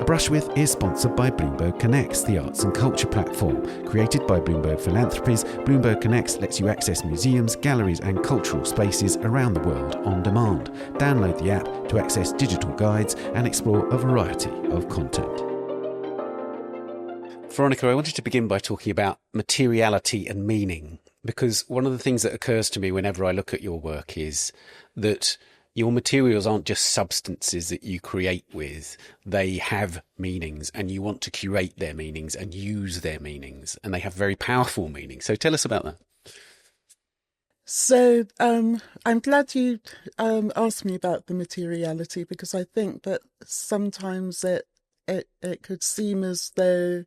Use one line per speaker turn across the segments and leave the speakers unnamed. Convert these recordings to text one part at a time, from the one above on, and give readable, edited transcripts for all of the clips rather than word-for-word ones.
A Brush With is sponsored by Bloomberg Connects, the arts and culture platform. Created by Bloomberg Philanthropies, Bloomberg Connects lets you access museums, galleries and cultural spaces around the world on demand. Download the app to access digital guides and explore a variety of content. Veronica, I wanted to begin by talking about materiality and meaning, because one of the things that occurs to me whenever I look at your work is that your materials aren't just substances that you create with. They have meanings, and you want to curate their meanings and use their meanings, and they have very powerful meanings. So tell us about that.
So I'm glad you asked me about the materiality, because I think that sometimes it could seem as though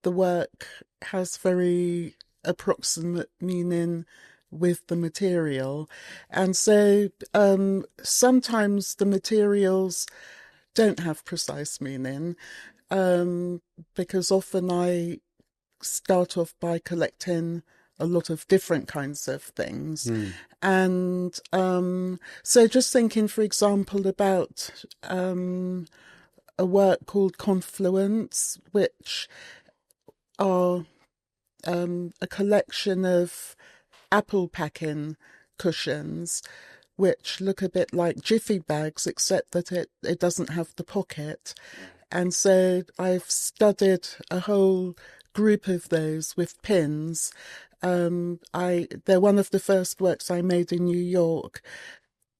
the work has very approximate meaning with the material. And so sometimes the materials don't have precise meaning, because often I start off by collecting a lot of different kinds of things. And so just thinking, for example, about a work called Confluence, which are a collection of apple packing cushions, which look a bit like jiffy bags, except that it doesn't have the pocket. And so I've studied a whole group of those with pins. They're one of the first works I made in New York,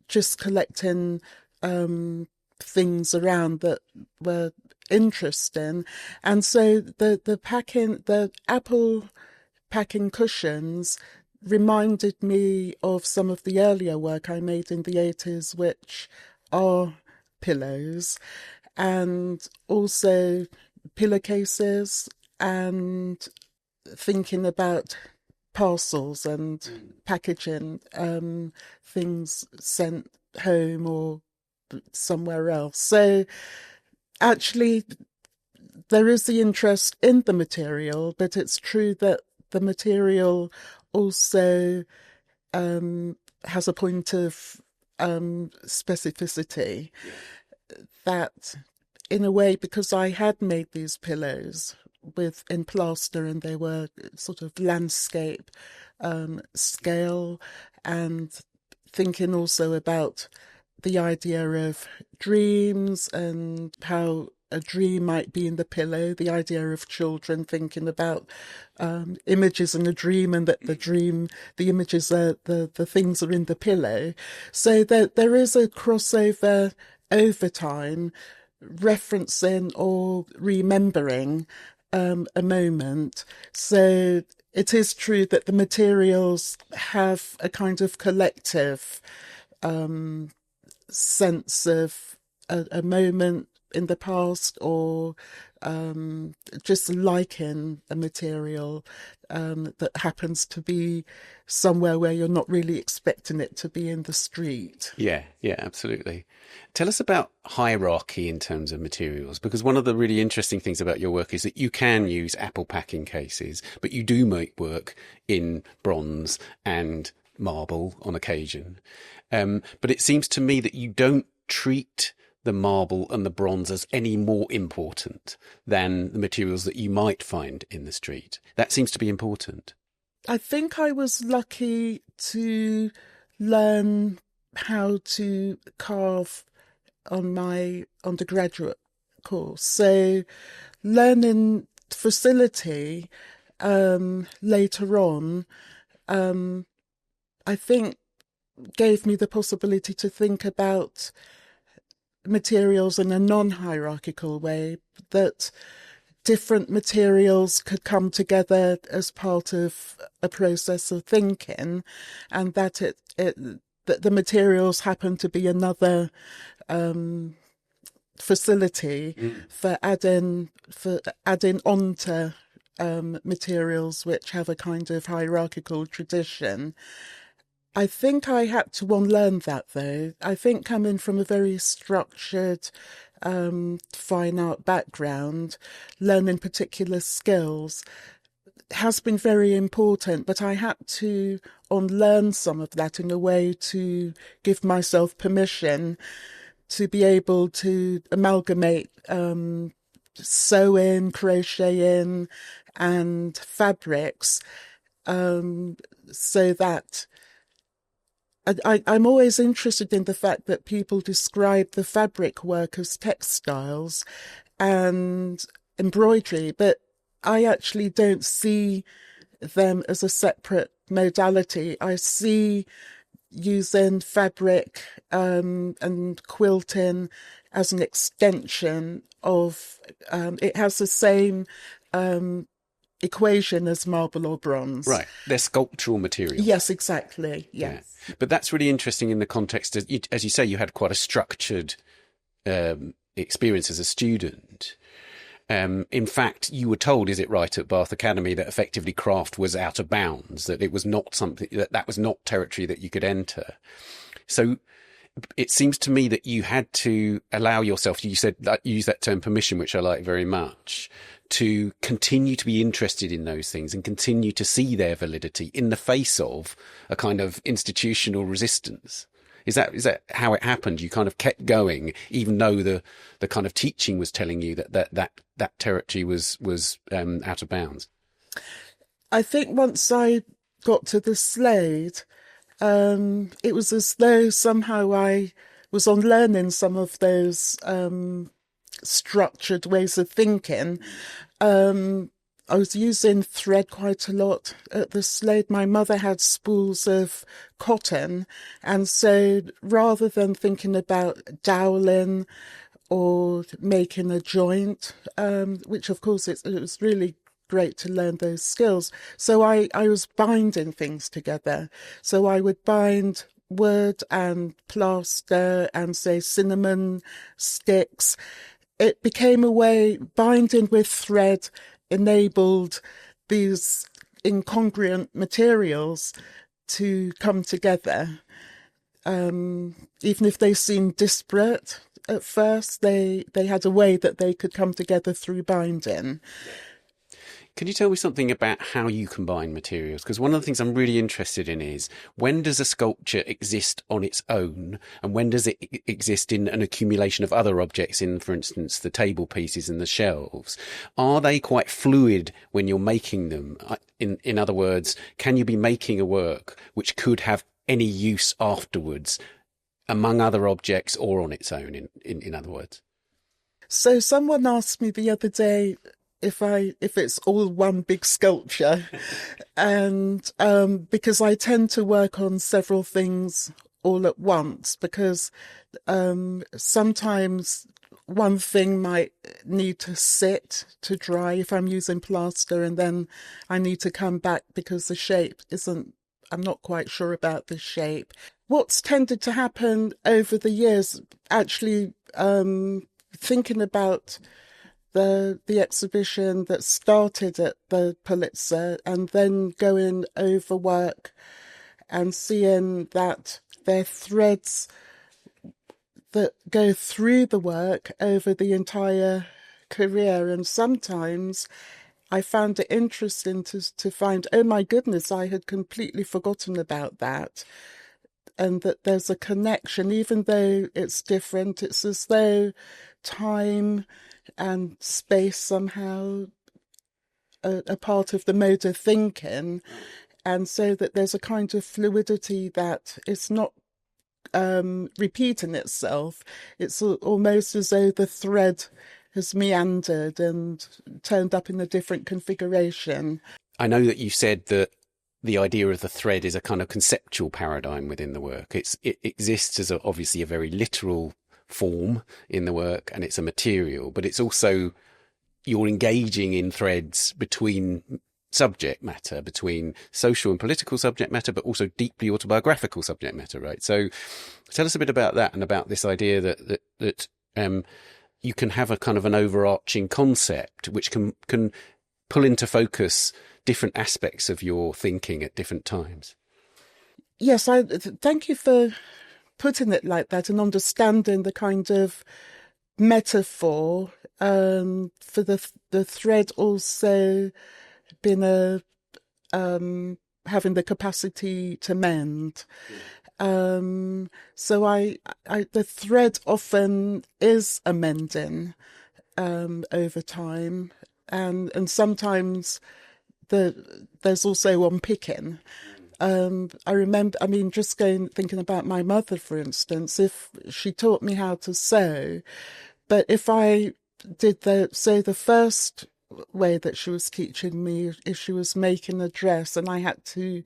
just collecting things around that were interesting. And so the apple packing cushions reminded me of some of the earlier work I made in the 80s, which are pillows, and also pillowcases, and thinking about parcels and packaging, things sent home or somewhere else. So actually there is the interest in the material, but it's true that the material also has a point of specificity, that in a way, because I had made these pillows in plaster, and they were sort of landscape scale, and thinking also about the idea of dreams and how a dream might be in the pillow, the idea of children thinking about images in a dream, and that the images are the things are in the pillow. So there is a crossover over time, referencing or remembering a moment. So it is true that the materials have a kind of collective sense of a moment in the past, or just liking a material that happens to be somewhere where you're not really expecting it to be in the street.
Yeah, absolutely. Tell us about hierarchy in terms of materials, because one of the really interesting things about your work is that you can use apple packing cases, but you do make work in bronze and marble on occasion. But it seems to me that you don't treat the marble and the bronze as any more important than the materials that you might find in the street. That seems to be important.
I think I was lucky to learn how to carve on my undergraduate course. So learning facility later on, I think gave me the possibility to think about materials in a non-hierarchical way, that different materials could come together as part of a process of thinking, and that that the materials happen to be another facility for adding onto materials which have a kind of hierarchical tradition. I think I had to unlearn that, though. I think coming from a very structured fine art background, learning particular skills has been very important, but I had to unlearn some of that in a way to give myself permission to be able to amalgamate sewing, crocheting, and fabrics, so that I'm always interested in the fact that people describe the fabric work as textiles and embroidery, but I actually don't see them as a separate modality. I see using fabric and quilting as an extension of, it has the same equation as marble or bronze.
Right. They're sculptural materials.
Yes, exactly. Yes.
Yeah. But that's really interesting in the context of, as you say, you had quite a structured experience as a student. In fact, you were told, is it right, at Bath Academy that effectively craft was out of bounds, that it was not something, that was not territory that you could enter. So it seems to me that you had to allow yourself, you said, you use that term permission, which I like very much, to continue to be interested in those things and continue to see their validity in the face of a kind of institutional resistance. Is that how it happened? You kind of kept going, even though the kind of teaching was telling you that territory was out of bounds.
I think once I got to the Slade, it was as though somehow I was unlearning some of those structured ways of thinking. I was using thread quite a lot at the Slade. My mother had spools of cotton, and so rather than thinking about doweling or making a joint, which of course it was really great to learn those skills. So I was binding things together. So I would bind wood and plaster and, say, cinnamon sticks. It became a way, binding with thread enabled these incongruent materials to come together. Even if they seemed disparate at first, they had a way that they could come together through binding.
Can you tell me something about how you combine materials? Because one of the things I'm really interested in is, when does a sculpture exist on its own, and when does it exist in an accumulation of other objects, in, for instance, the table pieces and the shelves? Are they quite fluid when you're making them? In other words, can you be making a work which could have any use afterwards among other objects or on its own, in other words?
So someone asked me the other day if it's all one big sculpture, and because I tend to work on several things all at once, because sometimes one thing might need to sit to dry if I'm using plaster, and then I need to come back because the shape isn't, I'm not quite sure about the shape. What's tended to happen over the years, actually, thinking about the exhibition that started at the Pulitzer, and then going over work and seeing that there are threads that go through the work over the entire career. And sometimes I found it interesting to find, oh my goodness, I had completely forgotten about that. And that there's a connection, even though it's different. It's as though time and space somehow a part of the mode of thinking, and so that there's a kind of fluidity that it's not repeating itself. It's almost as though the thread has meandered and turned up in a different configuration.
I know that you said that the idea of the thread is a kind of conceptual paradigm within the work. It exists as obviously a very literal form in the work, and it's a material, but it's also, you're engaging in threads between subject matter, between social and political subject matter, but also deeply autobiographical subject matter, right? So tell us a bit about that, and about this idea that you can have a kind of an overarching concept which can pull into focus different aspects of your thinking at different times.
Yes, I thank you for putting it like that, and understanding the kind of metaphor for the thread also being having the capacity to mend. So the thread often is amending over time, and sometimes there's also unpicking. I remember, I mean, just thinking about my mother, for instance, if she taught me how to sew, but if I did the first way that she was teaching me, if she was making a dress and I had to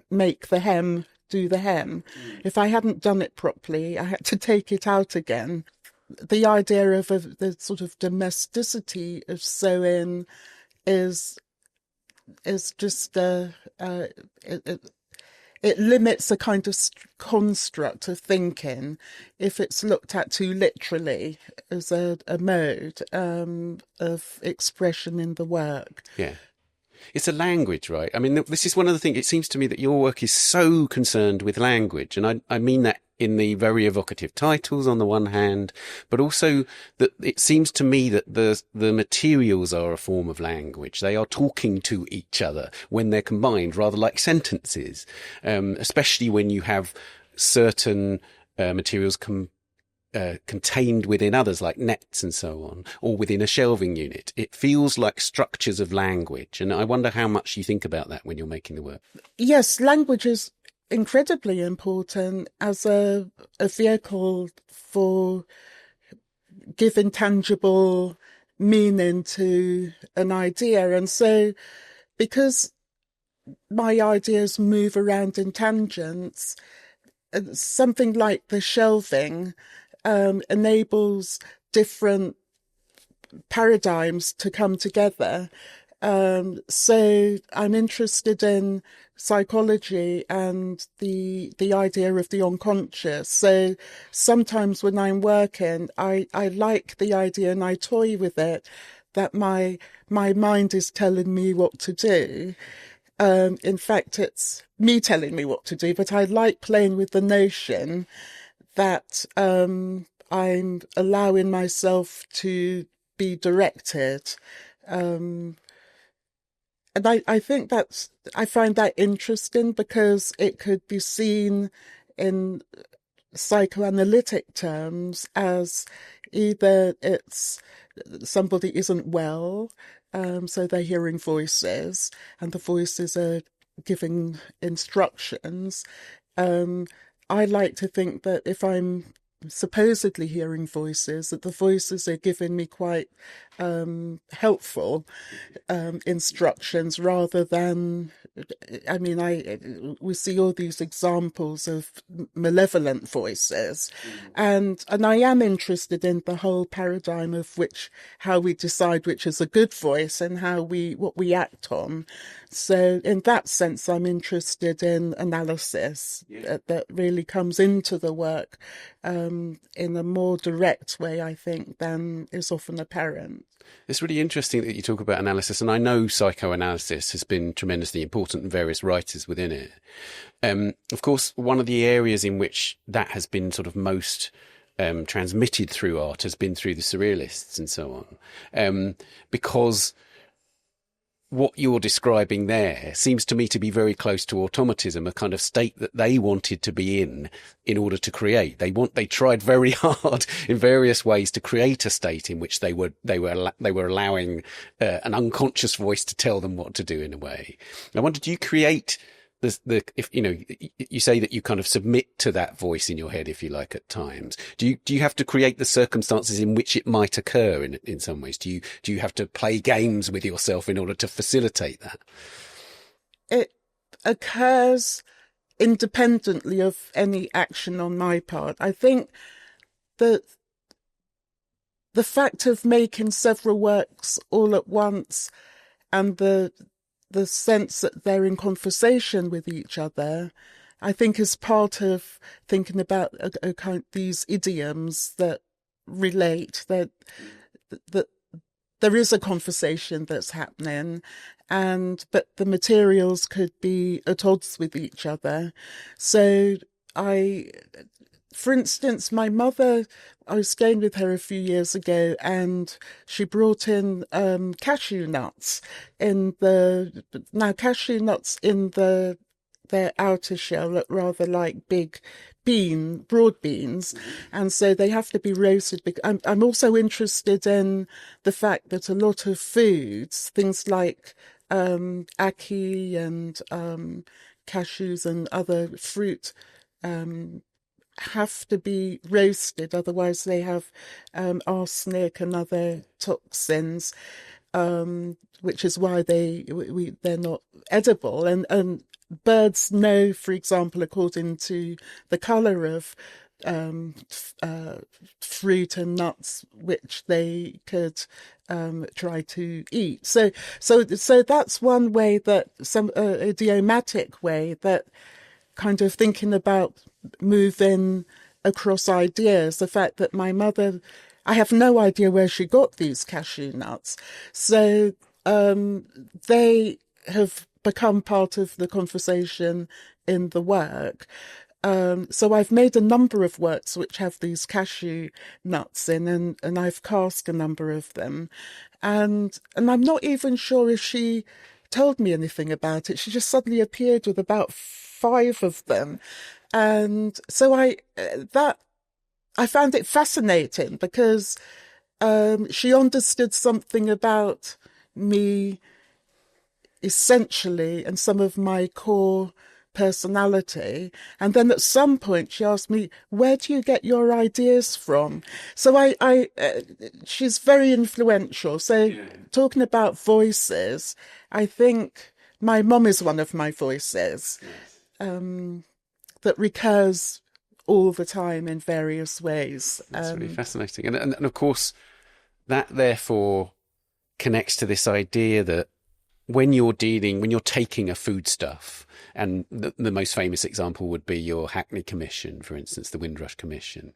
make the hem, do the hem, if I hadn't done it properly, I had to take it out again. The idea of the sort of domesticity of sewing is just it limits a kind of construct of thinking if it's looked at too literally as a mode of expression in the work.
Yeah. It's a language, right? I mean, this is one of the things, it seems to me that your work is so concerned with language. And I mean that in the very evocative titles on the one hand, but also that it seems to me that the materials are a form of language. They are talking to each other when they're combined, rather like sentences, especially when you have certain materials contained within others like nets and so on, or within a shelving unit. It feels like structures of language. And I wonder how much you think about that when you're making the work.
Yes, language is incredibly important as a vehicle for giving tangible meaning to an idea. And so because my ideas move around in tangents, something like the shelving enables different paradigms to come together. So I'm interested in psychology and the idea of the unconscious. So sometimes when I'm working, I like the idea and I toy with it that my mind is telling me what to do. In fact, it's me telling me what to do, but I like playing with the notion that I'm allowing myself to be directed. And I think I find that interesting because it could be seen in psychoanalytic terms as either it's somebody isn't well, so they're hearing voices and the voices are giving instructions. I like to think that if I'm supposedly hearing voices, that the voices are giving me quite helpful instructions rather than, I mean, we see all these examples of malevolent voices, and I am interested in the whole paradigm of how we decide which is a good voice and what we act on. So in that sense, I'm interested in analysis that really comes into the work in a more direct way, I think, than is often apparent.
It's really interesting that you talk about analysis, and I know psychoanalysis has been tremendously important and various writers within it. Of course, one of the areas in which that has been sort of most transmitted through art has been through the surrealists and so on, because what you're describing there seems to me to be very close to automatism, a kind of state that they wanted to be in order to create. They tried very hard in various ways to create a state in which they were allowing an unconscious voice to tell them what to do in a way. I wonder, do you create if you say that you kind of submit to that voice in your head, if you like, at times, do you have to create the circumstances in which it might occur in some ways? Do you have to play games with yourself in order to facilitate that?
It occurs independently of any action on my part. I think that the fact of making several works all at once and the sense that they're in conversation with each other, I think is part of thinking about a kind of these idioms that relate, that there is a conversation that's happening, but the materials could be at odds with each other. So for instance, my mother, I was staying with her a few years ago and she brought in cashew nuts cashew nuts in the their outer shell look rather like big broad beans, and so they have to be roasted. I'm also interested in the fact that a lot of foods, things like ackee and cashews and other fruit, have to be roasted, otherwise they have arsenic and other toxins, which is why they're not edible. And birds know, for example, according to the colour of fruit and nuts, which they could try to eat. So that's one way, that some idiomatic way, that kind of thinking about moving across ideas. The fact that my mother, I have no idea where she got these cashew nuts. So they have become part of the conversation in the work. So I've made a number of works which have these cashew nuts in, and I've cast a number of them. And I'm not even sure if she told me anything about it. She just suddenly appeared with about 5 of them. And so I found it fascinating, because she understood something about me, essentially, and some of my core personality. And then at some point she asked me, where do you get your ideas from? So she's very influential. So talking about voices, I think my mum is one of my voices, that recurs all the time in various ways.
That's really fascinating. And of course, that therefore connects to this idea that when you're taking a foodstuff, and the most famous example would be your Hackney Commission, for instance, the Windrush Commission,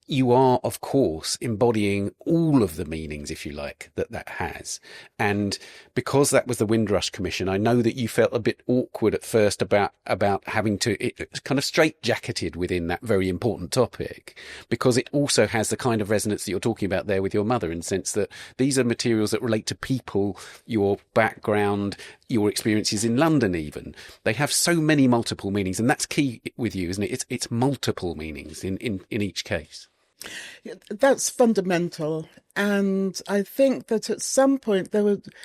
you are, of course, embodying all of the meanings, if you like, that has. And because that was the Windrush Commission, I know that you felt a bit awkward at first about having to, it kind of straitjacketed within that very important topic, because it also has the kind of resonance that you're talking about there with your mother, in the sense that these are materials that relate to people, your background, your experiences in London even. They have so many multiple meanings, and that's key with you, isn't it? It's multiple meanings in each case.
That's fundamental. And I think that at some point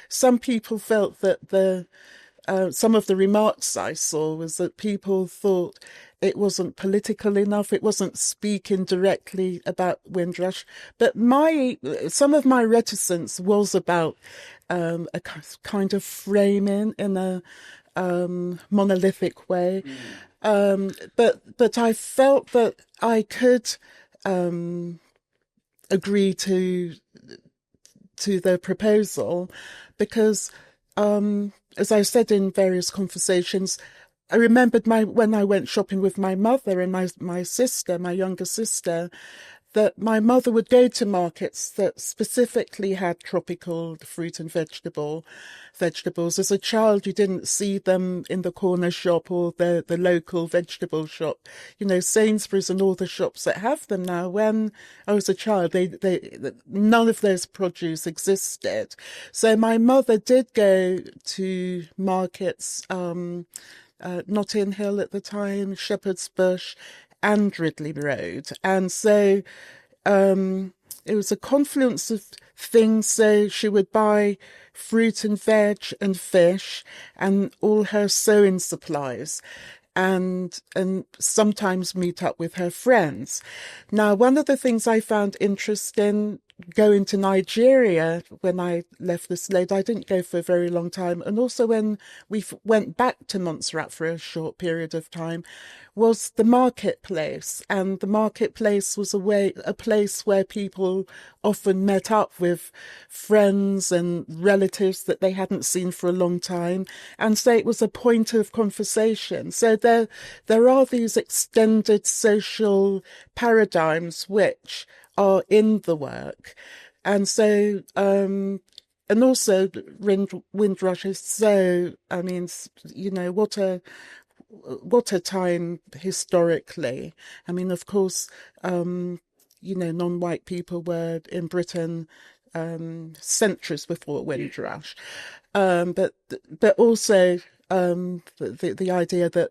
some people felt that some of the remarks I saw was that people thought it wasn't political enough, it wasn't speaking directly about Windrush. But some of my reticence was about a kind of framing in a monolithic way. But I felt that I could agree to the proposal, because as I said in various conversations, I remembered when I went shopping with my mother and my sister, my younger sister, that my mother would go to markets that specifically had tropical fruit and vegetables. As a child, you didn't see them in the corner shop or the local vegetable shop. You know, Sainsbury's and all the shops that have them now. When I was a child, none of those produce existed. So my mother did go to markets, Notting Hill at the time, Shepherd's Bush, and Ridley Road. And so it was a confluence of things. So she would buy fruit and veg and fish and all her sewing supplies, and sometimes meet up with her friends. Now, one of the things I found interesting going to Nigeria when I left the Slade, I didn't go for a very long time, and also when we went back to Montserrat for a short period of time, was the marketplace. And the marketplace was a place where people often met up with friends and relatives that they hadn't seen for a long time, and so it was a point of conversation. So there are these extended social paradigms which are in the work. And so and also Windrush is so, I mean, you know, what a time historically. I mean, of course, you know, non-white people were in Britain centuries before Windrush, but also the idea that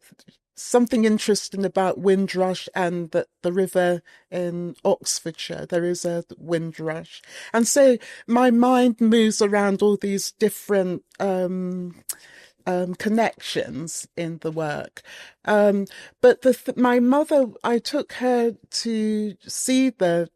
something interesting about Windrush, and that the river in Oxfordshire, there is a Windrush. And so my mind moves around all these different connections in the work. But my mother, I took her to see the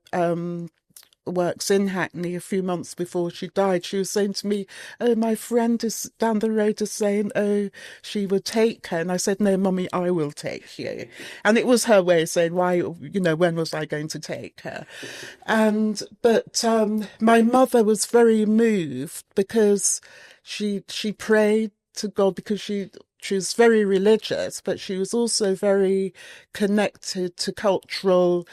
works in Hackney a few months before she died. She was saying to me, "Oh, my friend is down the road is saying, oh, she would take her." And I said, "No, Mummy, I will take you." And it was her way of saying, why, when was I going to take her? But my mother was very moved because she prayed to God, because she was very religious, but she was also very connected to cultural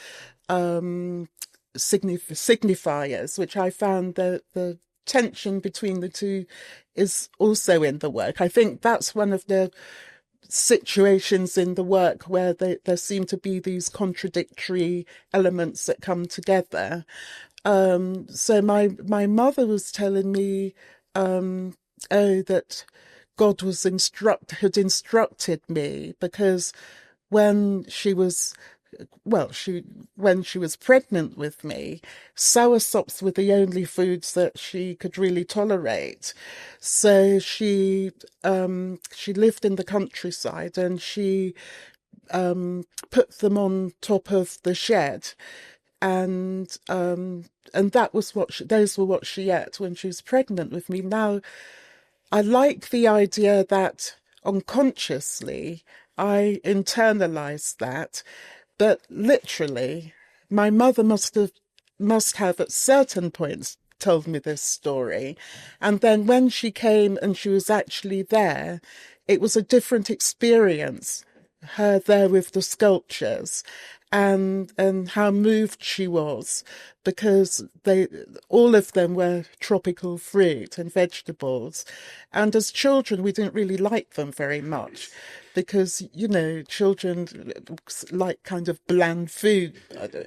signifiers, which I found the tension between the two is also in the work. I think that's one of the situations in the work where there seem to be these contradictory elements that come together. So my mother was telling me, that God had instructed me, because when she was pregnant with me, soursops were the only foods that she could really tolerate. So she lived in the countryside, and she put them on top of the shed, and that was those were what she ate when she was pregnant with me. Now, I like the idea that unconsciously I internalized that. But literally, my mother must have at certain points told me this story. And then when she came and she was actually there, it was a different experience, her there with the sculptures, and how moved she was, because all of them were tropical fruit and vegetables. And as children, we didn't really like them very much, because, children like kind of bland food,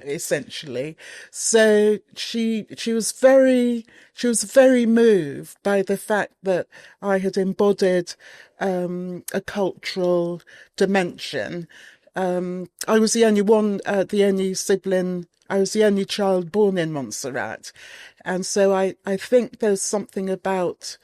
essentially. So she was very moved by the fact that I had embodied a cultural dimension. I was the only sibling. I was the only child born in Montserrat. And so I think there's something about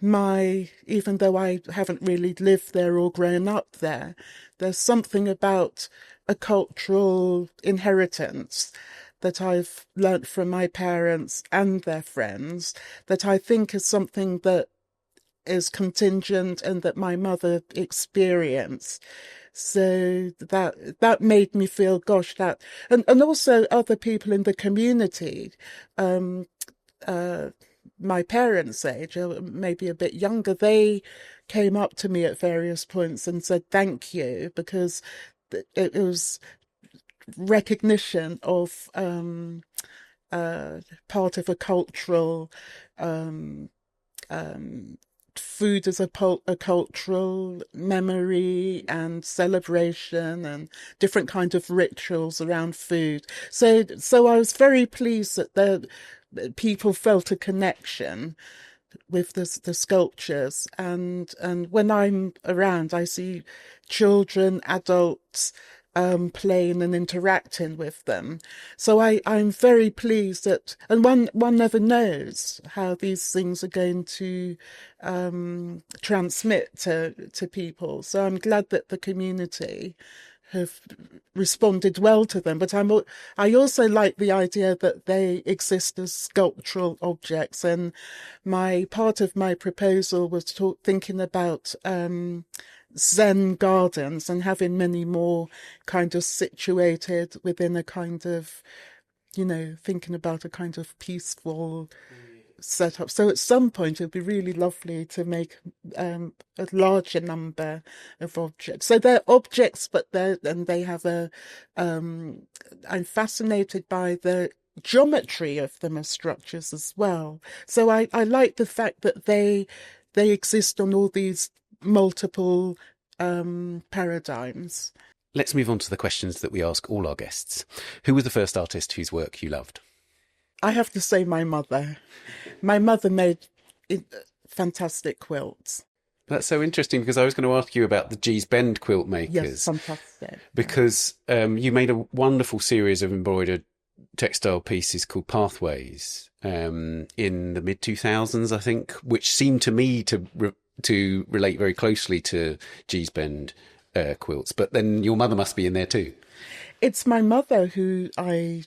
even though I haven't really lived there or grown up there, there's something about a cultural inheritance that I've learnt from my parents and their friends, that I think is something that is contingent and that my mother experienced. So that made me feel, gosh, and also other people in the community, my parents' age, or maybe a bit younger, they came up to me at various points and said thank you, because it was recognition of part of a cultural food as a cultural memory and celebration, and different kind of rituals around food. So I was very pleased that people felt a connection with the sculptures, and when I'm around, I see children, adults, playing and interacting with them. So I'm very pleased that, and one never knows how these things are going to transmit to people. So I'm glad that the community have responded well to them. But I also like the idea that they exist as sculptural objects. And part of my proposal was thinking about Zen gardens, and having many more kind of situated within a kind of, thinking about a kind of peaceful setup. So at some point it would be really lovely to make a larger number of objects. So they're objects, but they have I'm fascinated by the geometry of them as structures as well. So I like the fact that they exist on all these multiple paradigms.
Let's move on to the questions that we ask all our guests. Who was the first artist whose work you loved?
I have to say my mother. My mother made fantastic quilts.
That's so interesting because I was going to ask you about the Gee's Bend quilt
Yes,
makers
fantastic.
because you made a wonderful series of embroidered textile pieces called Pathways in the mid 2000s, I think, which seemed to me to relate very closely to Gee's Bend quilts. But then your mother must be in there too.
It's my mother who I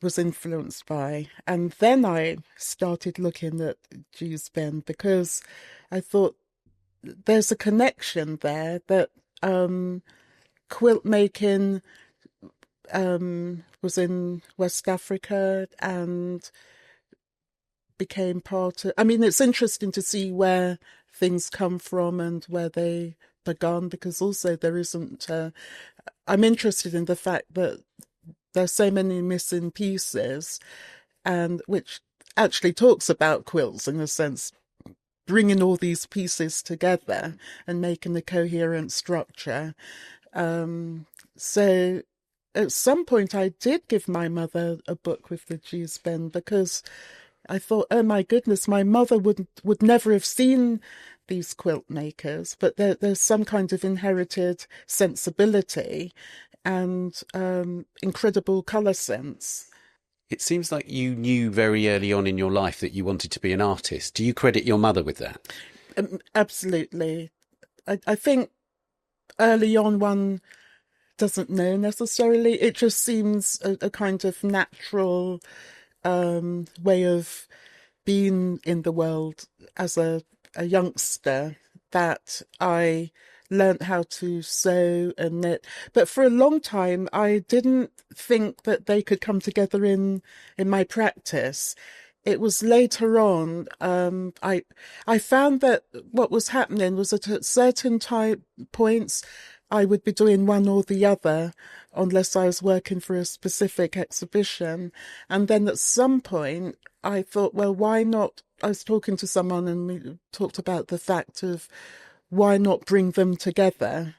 was influenced by, and then I started looking at Gee's Bend because I thought there's a connection there that quilt making was in West Africa and became part of. I mean, it's interesting to see where things come from and where they began, because also there isn't. I'm interested in the fact that there's so many missing pieces, and which actually talks about quilts in a sense, bringing all these pieces together and making a coherent structure. So at some point I did give my mother a book with the Gee's Bend because I thought, oh my goodness, my mother would never have seen these quilt makers, but there's some kind of inherited sensibility and incredible colour sense.
It seems like you knew very early on in your life that you wanted to be an artist. Do you credit your mother with that?
Absolutely. I think early on one doesn't know necessarily. It just seems a kind of natural way of being in the world as a youngster that I learned how to sew and knit. But for a long time, I didn't think that they could come together in my practice. It was later on, I found that what was happening was that at certain points, I would be doing one or the other unless I was working for a specific exhibition. And then at some point, I thought, well, why not? I was talking to someone and we talked about the fact of why not bring them together.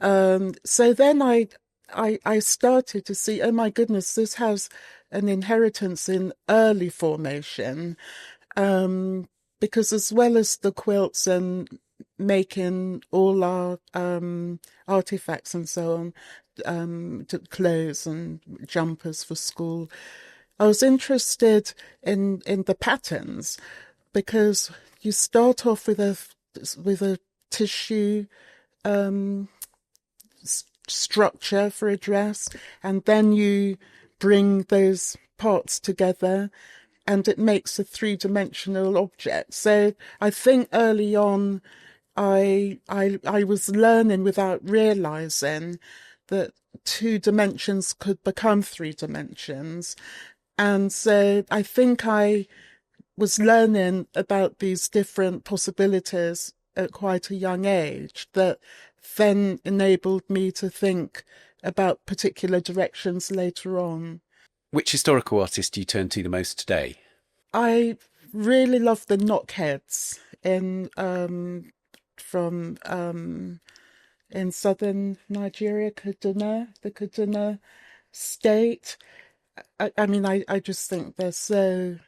So then I started to see, oh my goodness, this has an inheritance in early formation. Because as well as the quilts and making all our artifacts and so on, clothes and jumpers for school, I was interested in the patterns because you start off with a tissue structure for a dress, and then you bring those parts together and it makes a three-dimensional object. So I think early on I was learning without realizing that two dimensions could become three dimensions. And so I think I was learning about these different possibilities at quite a young age that then enabled me to think about particular directions later on.
Which historical artist do you turn to the most today?
I really love the knockheads from in southern Nigeria, the Kaduna state. I mean, I just think they're so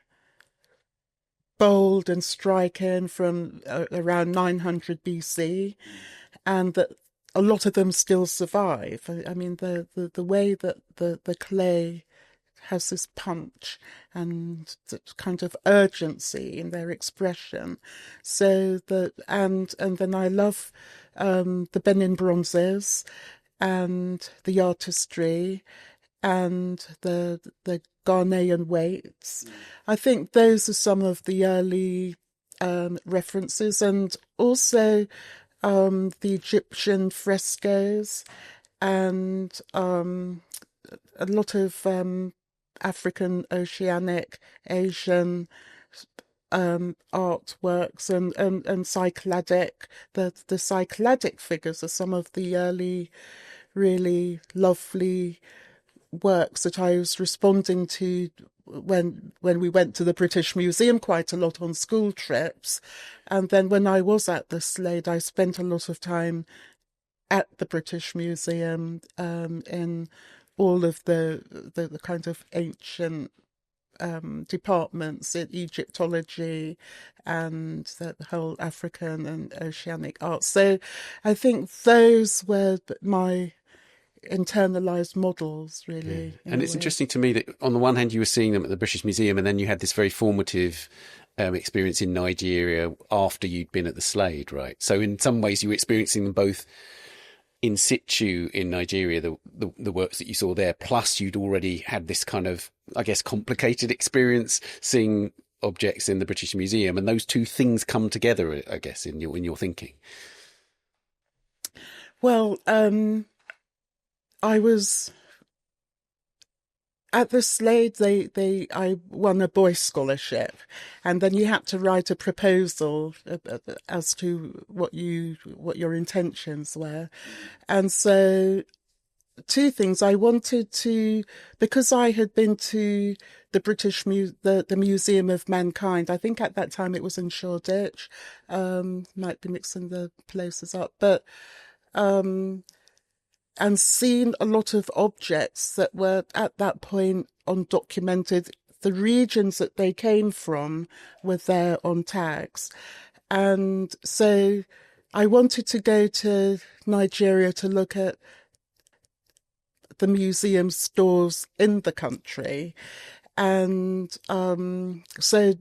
bold and striking from around 900 BC, and that a lot of them still survive. I mean, the way that the clay has this punch and kind of urgency in their expression. So and then I love the Benin bronzes and the artistry and the Ghanaian weights. I think those are some of the early references, and also the Egyptian frescoes and a lot of African, Oceanic, Asian artworks and Cycladic. The Cycladic figures are some of the early, really lovely works that I was responding to when we went to the British Museum quite a lot on school trips. And then when I was at the Slade, I spent a lot of time at the British Museum in all of the kind of ancient departments in Egyptology and the whole African and Oceanic art. So I think those were my internalized models, really.
And it's interesting to me that on the one hand you were seeing them at the British Museum, and then you had this very formative experience in Nigeria after you'd been at the Slade, right? So in some ways you were experiencing them both in situ in Nigeria, the works that you saw there, plus you'd already had this kind of, I guess, complicated experience seeing objects in the British Museum, and those two things come together, I guess, in your thinking.
Well, I was at the Slade. I won a Boyce scholarship, and then you had to write a proposal as to what your intentions were, and so two things. I wanted to, because I had been to the the Museum of Mankind. I think at that time it was in Shoreditch. Might be mixing the places up, but. And seen a lot of objects that were at that point undocumented. The regions that they came from were there on tags. And so I wanted to go to Nigeria to look at the museum stores in the country. And so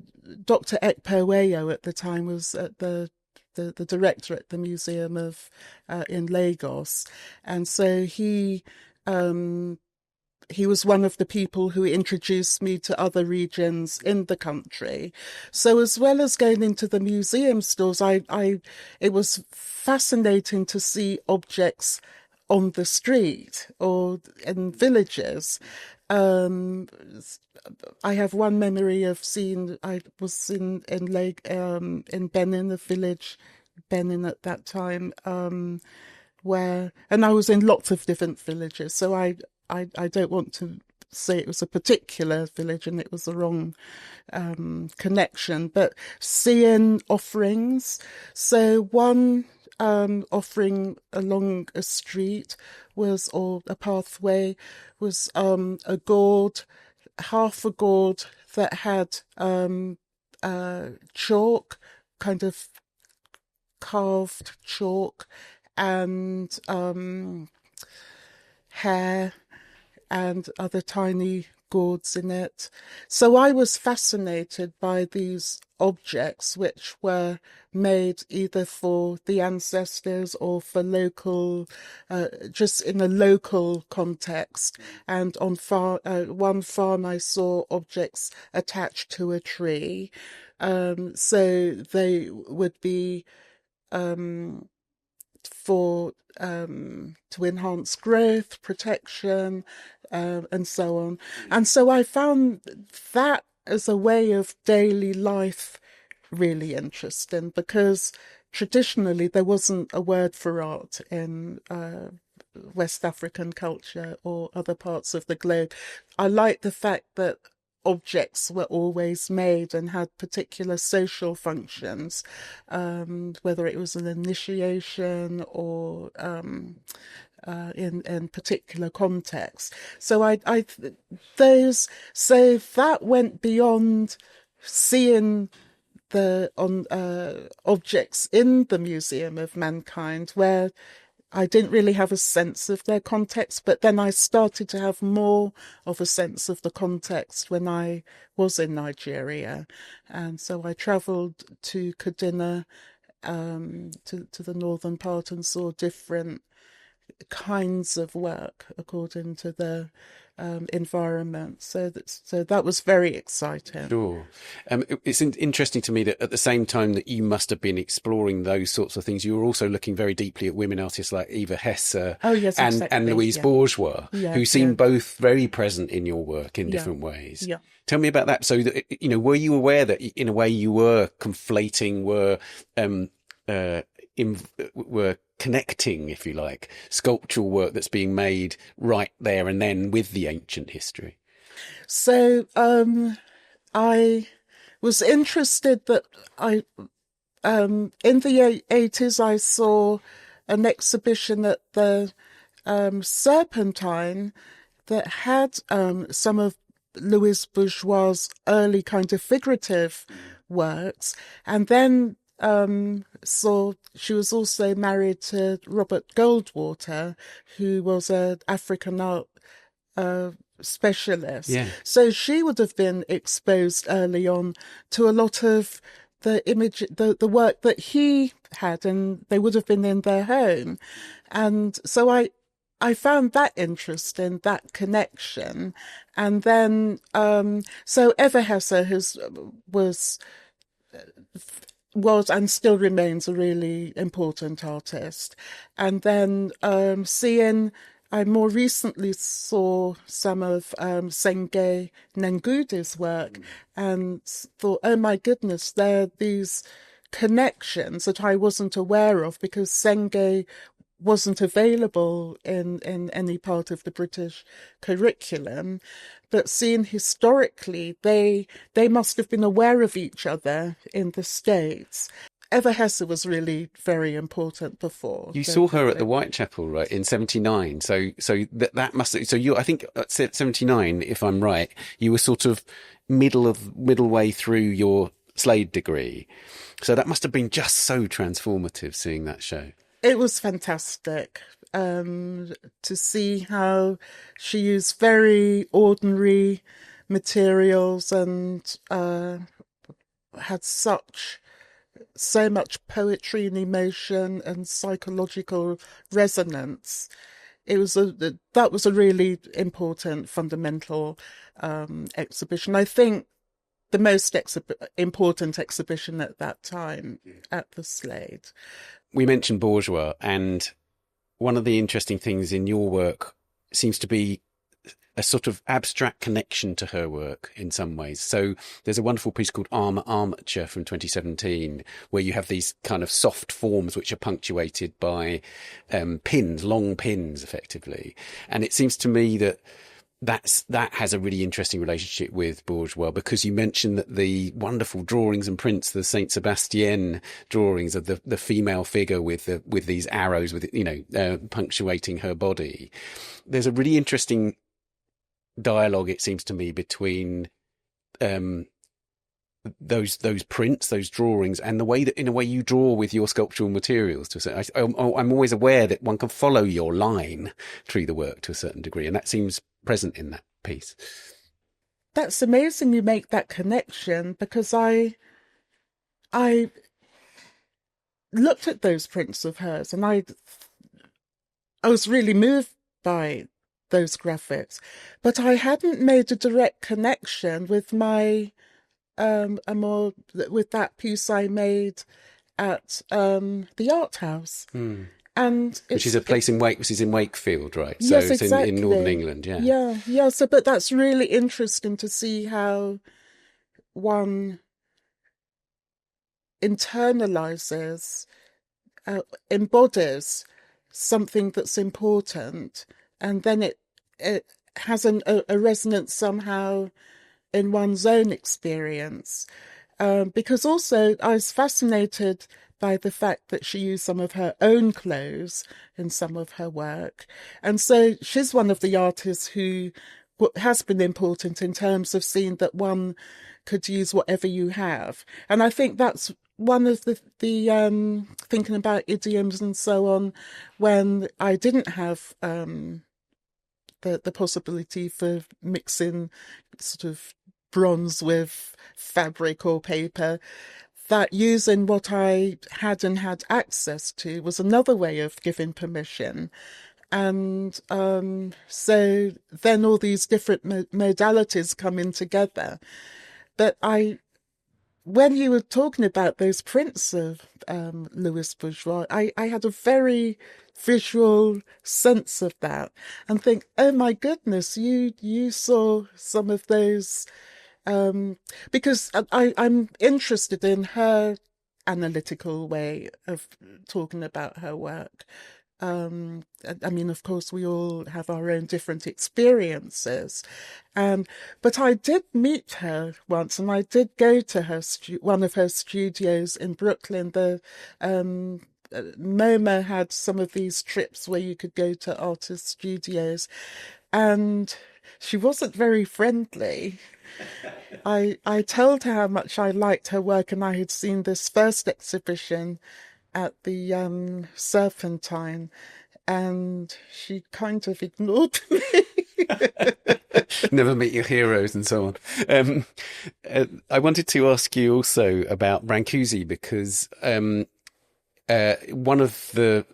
Dr. Ekpo at the time was at the director at the Museum of in Lagos, and so he was one of the people who introduced me to other regions in the country. So as well as going into the museum stores, it was fascinating to see objects on the street or in villages. I have one memory of seeing. I was in Benin, the village Benin at that time, and I was in lots of different villages. So I don't want to say it was a particular village and it was the wrong connection, but seeing offerings. So one offering along a street or a pathway was a gourd, half a gourd that had chalk, kind of carved chalk, and hair and other tiny gourds in it. So I was fascinated by these objects which were made either for the ancestors or for local, just in a local context. And on one farm I saw objects attached to a tree. So they would be for to enhance growth, protection, and so on. And so I found that as a way of daily life really interesting, because traditionally there wasn't a word for art in West African culture or other parts of the globe. I like the fact that objects were always made and had particular social functions, whether it was an initiation or in particular contexts. So so that went beyond seeing the objects in the Museum of Mankind, where I didn't really have a sense of their context, but then I started to have more of a sense of the context when I was in Nigeria. And so I travelled to Kaduna, to the northern part, and saw different kinds of work according to the environment. So that was very exciting.
Sure. It's interesting to me that at the same time that you must have been exploring those sorts of things, you were also looking very deeply at women artists like Eva Hesse and Louise Bourgeois, who seem both very present in your work in different ways.
Yeah.
Tell me about that. So, were you aware that in a way you were conflating, were connecting, if you like, sculptural work that's being made right there and then with the ancient history?
So I was interested that in the 80s I saw an exhibition at the Serpentine that had some of Louise Bourgeois' early kind of figurative works. And then so she was also married to Robert Goldwater, who was an African art specialist.
Yeah.
So she would have been exposed early on to a lot of the work that he had, and they would have been in their home. And so I found that interesting, that connection. And then, so Eva Hesse was and still remains a really important artist. And then I more recently saw some of Senge Nengudi's work and thought, oh my goodness, there are these connections that I wasn't aware of, because Senge wasn't available in any part of the British curriculum. But seeing historically, they must have been aware of each other in the States. Eva Hesse was really very important before.
You saw her at the Whitechapel, right, in '79. So that must. So you, I think, at '79, if I'm right, you were sort of middle way through your Slade degree. So that must have been just so transformative, seeing that show.
It was fantastic to see how she used very ordinary materials and had so much poetry and emotion and psychological resonance. That was a really important, fundamental exhibition. I think the most important exhibition at that time at the Slade.
We mentioned Bourgeois, and one of the interesting things in your work seems to be a sort of abstract connection to her work in some ways. So there's a wonderful piece called Armature from 2017, where you have these kind of soft forms which are punctuated by pins, long pins, effectively. And it seems to me that that has a really interesting relationship with Bourgeois, because you mentioned that the wonderful drawings and prints, the Saint Sebastian drawings of the female figure with these arrows, with punctuating her body. There's a really interesting dialogue, it seems to me, between those prints, those drawings, and the way that, in a way, you draw with your sculptural materials. I'm always aware that one can follow your line through the work to a certain degree, and that seems present in that piece.
That's amazing you make that connection, because I looked at those prints of hers and I was really moved by those graphics, but I hadn't made a direct connection with my with that piece I made at the art house. And
which is a place which is in Wakefield, right? So
yes,
it's
exactly.
in Northern England, yeah.
Yeah. So, but that's really interesting to see how one internalizes, embodies something that's important, and then it has a resonance somehow in one's own experience. Because also I was fascinated by the fact that she used some of her own clothes in some of her work. And so she's one of the artists who has been important in terms of seeing that one could use whatever you have. And I think that's one of the thinking about idioms and so on, when I didn't have the possibility for mixing sort of bronze with fabric or paper, that using what I had access to was another way of giving permission. And so then all these different modalities come in together. But when you were talking about those prints of Louise Bourgeois, I had a very visual sense of that, and think, oh my goodness, you saw some of those, because I'm interested in her analytical way of talking about her work. I mean, of course, we all have our own different experiences, but I did meet her once, and I did go to her one of her studios in Brooklyn. The MoMA had some of these trips where you could go to artist studios, and she wasn't very friendly. I told her how much I liked her work, and I had seen this first exhibition at the Serpentine, and she kind of ignored me.
Never meet your heroes and so on. I wanted to ask you also about Brancusi because one of the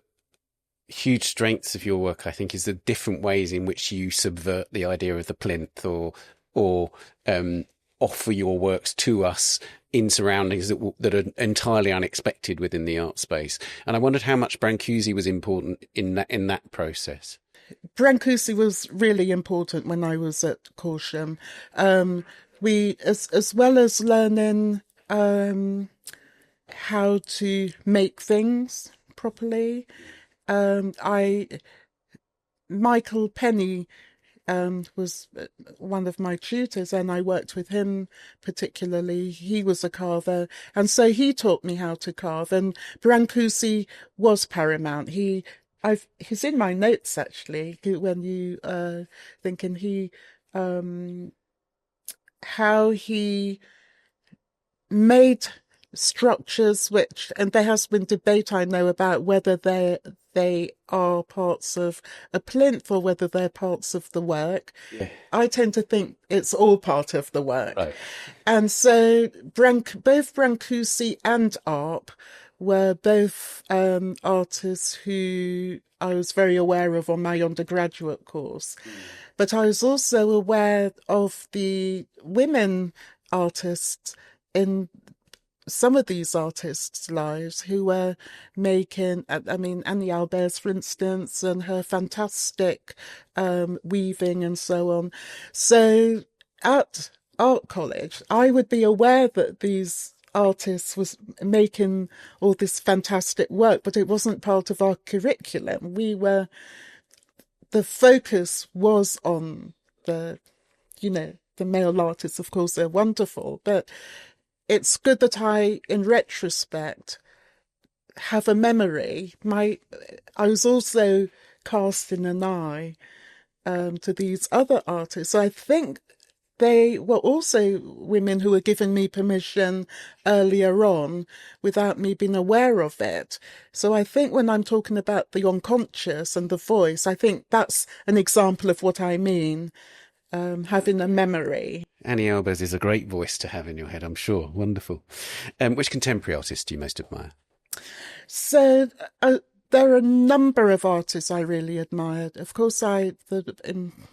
huge strengths of your work, I think, is the different ways in which you subvert the idea of the plinth or offer your works to us in surroundings that are entirely unexpected within the art space. And I wondered how much Brancusi was important in that process.
Brancusi was really important when I was at Corsham. We, as well as learning how to make things properly, Michael Penny was one of my tutors, and I worked with him particularly. He was a carver, and so he taught me how to carve. And Brancusi was paramount. He's in my notes actually when you thinking how he made structures which, and there has been debate I know about whether they are parts of a plinth or whether they're parts of the work.
Yeah.
I tend to think it's all part of the work.
Right.
And so both Brancusi and Arp were both artists who I was very aware of on my undergraduate course. But I was also aware of the women artists in some of these artists' lives who were making, I mean, Annie Albers, for instance, and her fantastic weaving and so on. So at art college, I would be aware that these artists was making all this fantastic work, but it wasn't part of our curriculum. The focus was on the male artists. Of course, they're wonderful, but it's good that I, in retrospect, have a memory. I was also casting an eye to these other artists. So I think they were also women who were giving me permission earlier on without me being aware of it. So I think when I'm talking about the unconscious and the voice, I think that's an example of what I mean. Having a memory.
Annie Albers is a great voice to have in your head, I'm sure. Wonderful. Which contemporary artist do you most admire?
So there are a number of artists I really admired. Of course, the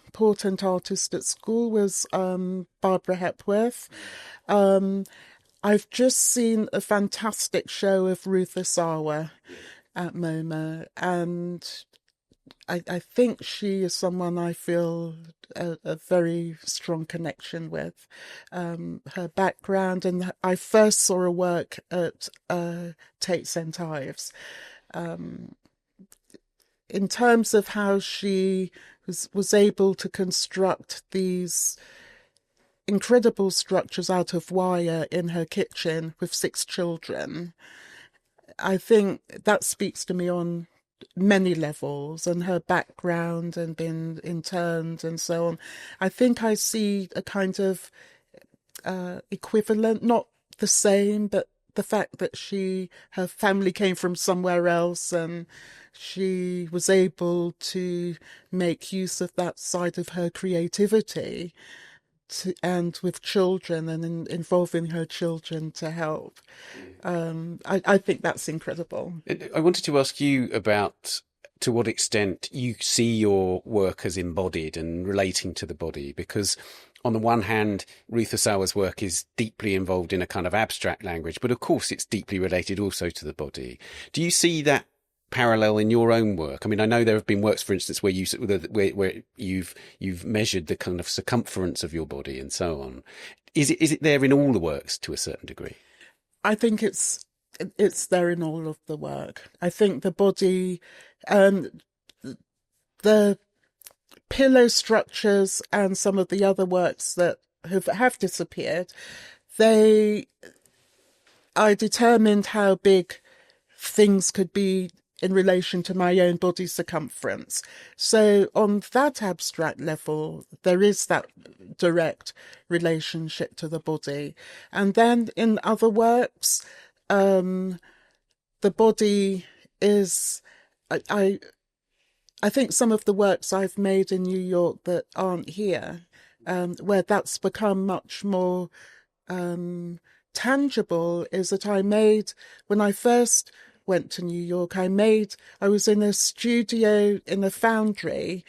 important artist at school was Barbara Hepworth. I've just seen a fantastic show of Ruth Asawa at MoMA, and I think she is someone I feel a very strong connection with. Her background, and I first saw her work at Tate St. Ives. In terms of how she was able to construct these incredible structures out of wire in her kitchen with 6 children, I think that speaks to me on many levels, and her background and being interned and so on. I think I see a kind of equivalent, not the same, but the fact that her family came from somewhere else and she was able to make use of that side of her creativity and with children and involving her children to help. I think that's incredible.
I wanted to ask you about to what extent you see your work as embodied and relating to the body, because on the one hand, Ruth Asawa's work is deeply involved in a kind of abstract language, but of course it's deeply related also to the body. Do you see that parallel in your own work? I mean, I know there have been works, for instance, where you've measured the kind of circumference of your body and so on. Is it there in all the works to a certain degree?
I think it's there in all of the work. I think the body, the pillow structures and some of the other works that have disappeared, I determined how big things could be in relation to my own body circumference. So on that abstract level, there is that direct relationship to the body. And then in other works, the body is, I think some of the works I've made in New York that aren't here, where that's become much more tangible, is that when I first went to New York, I was in a studio in a foundry,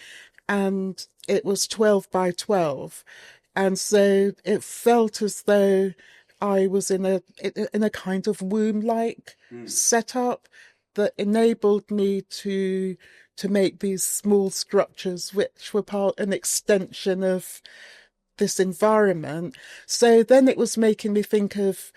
and it was 12 by 12. And so it felt as though I was in a kind of womb-like setup that enabled me to make these small structures, which were an extension of this environment. So then it was making me think of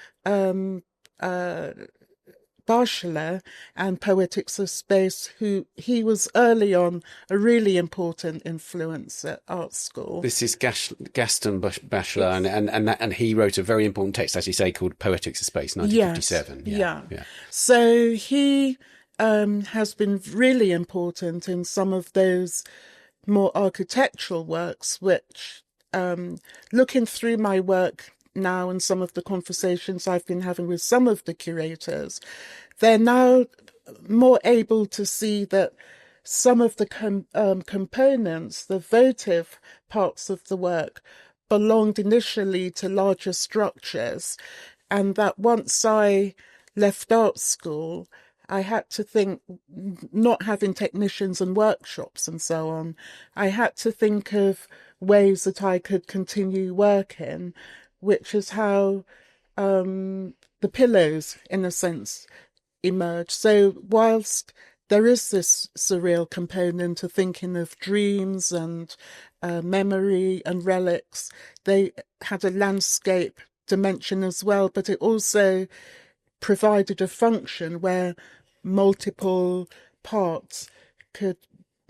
Bourgeois and Poetics of Space, he was early on a really important influence at art school.
This is Gaston Bachelard, and he wrote a very important text, as you say, called Poetics of Space, 1957.
Yes, yeah. So he has been really important in some of those more architectural works, which, looking through my work now and some of the conversations I've been having with some of the curators, they're now more able to see that some of the components, the votive parts of the work, belonged initially to larger structures, and that once I left art school, I had to think, not having technicians and workshops and so on, I had to think of ways that I could continue working, which is how the pillows, in a sense, emerge. So whilst there is this surreal component to thinking of dreams and memory and relics, they had a landscape dimension as well, but it also provided a function where multiple parts could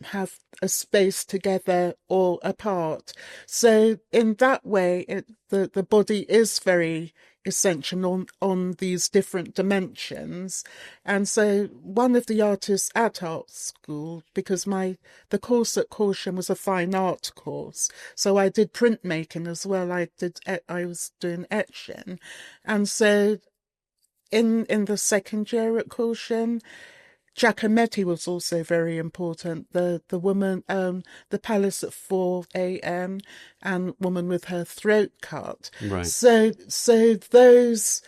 have a space together or apart. So in that way, the body is very essential on these different dimensions. And so one of the artists at art school, because the course at Corsham was a fine art course, so I did printmaking as well. I was doing etching, and so in the second year at Corsham, Giacometti was also very important. The woman, the Palace at 4 a.m. and Woman with Her Throat Cut.
Right.
So those,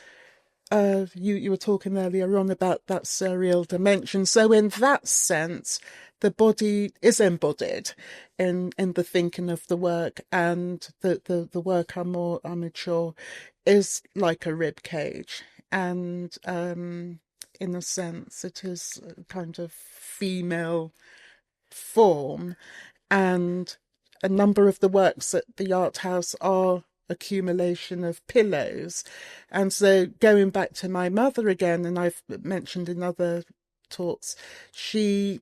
you were talking earlier on about that surreal dimension. So in that sense, the body is embodied in the thinking of the work, and the work I'm more amateur is like a rib cage. And in a sense, it is a kind of female form, and a number of the works at the art house are accumulation of pillows. And so going back to my mother again, and I've mentioned in other talks, she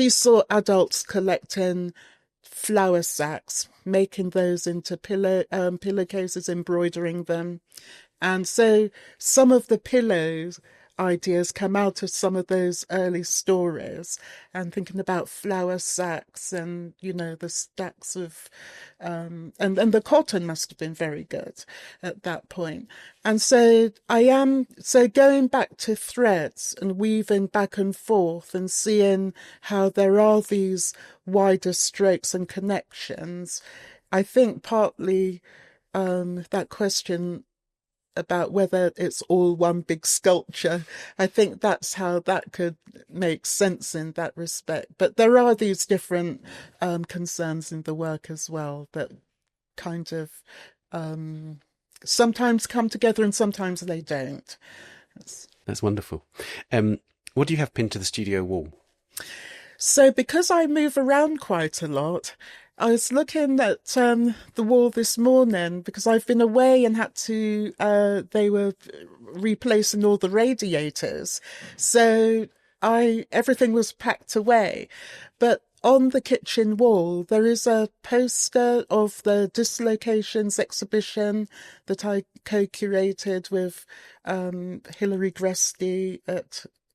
saw adults collecting flour sacks, making those into pillowcases, embroidering them. And so some of the pillows ideas come out of some of those early stories, and thinking about flour sacks and, the stacks of, and the cotton must have been very good at that point. And so going back to threads and weaving back and forth and seeing how there are these wider strokes and connections, I think partly that question about whether it's all one big sculpture, I think that's how that could make sense in that respect. But there are these different concerns in the work as well that kind of sometimes come together and sometimes they don't.
That's wonderful. What do you have pinned to the studio wall?
So because I move around quite a lot, I was looking at the wall this morning because I've been away and had to, they were replacing all the radiators. So everything was packed away. But on the kitchen wall, there is a poster of the Dislocations exhibition that I co-curated with Hilary Gresty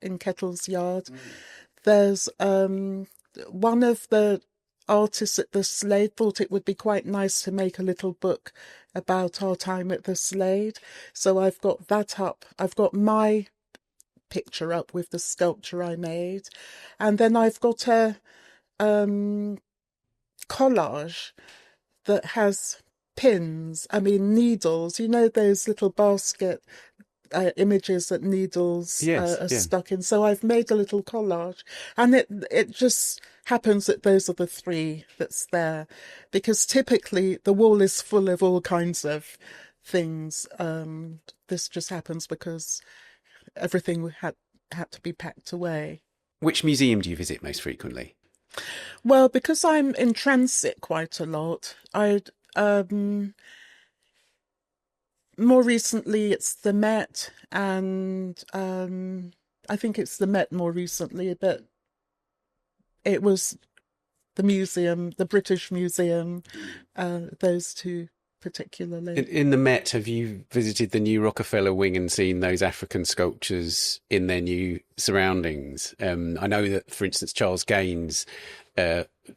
in Kettle's Yard. There's one of the artists at the Slade thought it would be quite nice to make a little book about our time at the Slade. So I've got that up. I've got my picture up with the sculpture I made. And then I've got a collage that has pins, needles, those little basket images that needles are stuck in. So I've made a little collage, and it just happens that those are the three that's there, because typically the wall is full of all kinds of things. This just happens because everything had to be packed away.
Which museum do you visit most frequently?
Well, because I'm in transit quite a lot, more recently it's the Met, and I think it's the Met more recently, but it was the museum, the British Museum, those two particularly.
In the Met, have you visited the new Rockefeller wing and seen those African sculptures in their new surroundings? I know that, for instance, Charles Gaines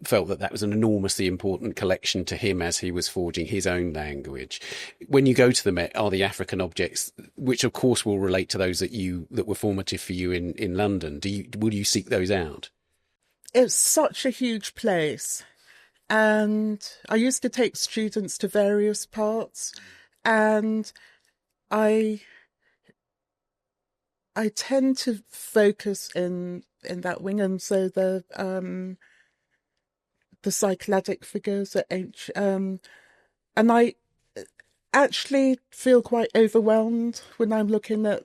felt that was an enormously important collection to him as he was forging his own language. When you go to the Met, are the African objects, which of course will relate to those that were formative for you in London, will you seek those out?
It's such a huge place. And I used to take students to various parts, and I tend to focus in that wing, and so the Cycladic figures are ancient, and I actually feel quite overwhelmed when I'm looking at